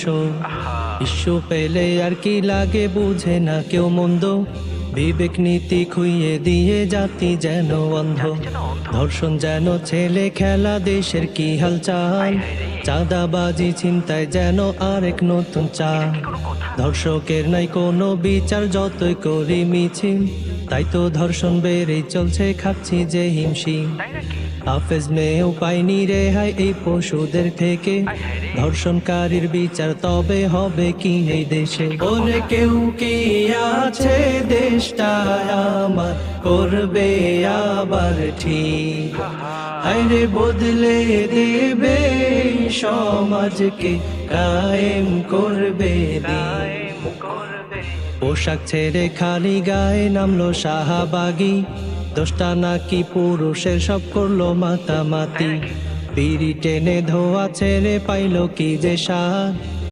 আদর্শ। ইস্যু পেলে আর কি লাগে বুঝে না কেউ মন্দ, বিবেক নীতি খুইয়ে দিয়ে জাতি যেন অন্ধ। ধর্ষণ যেন ছেলে খেলা, দেশের কি হালচাল, চাঁদাবাজি ছিনতাই যেন আরেক নতুন চাল। ধর্ষকের নাই কোনো বিচার, যতই করি মিছিল, তাই তো ধর্ষণ বেড়েই চলছে, খাচ্ছি যে হিমশিম। হাফেজ মেয়েও পাইনি রেহাই এই পশুদের থেকে, ধর্ষণকারীর বিচার তবে হবে কি এই দেশে? ওরে কেউ কি আছে দেশটা আমার করবে আবার ঠিক? হায়রে বদলে দেবে সমাজকে, কায়েম করবে দিন। পোশাক ছেড়ে খালি গায়ে নামলো শাহবাগী, দোষটা নাকি পুরুষের, সব করলো মাতামাতি। বিড়ি টেনে ধোয়া ছেড়ে পাইলো কি যে স্বাদ,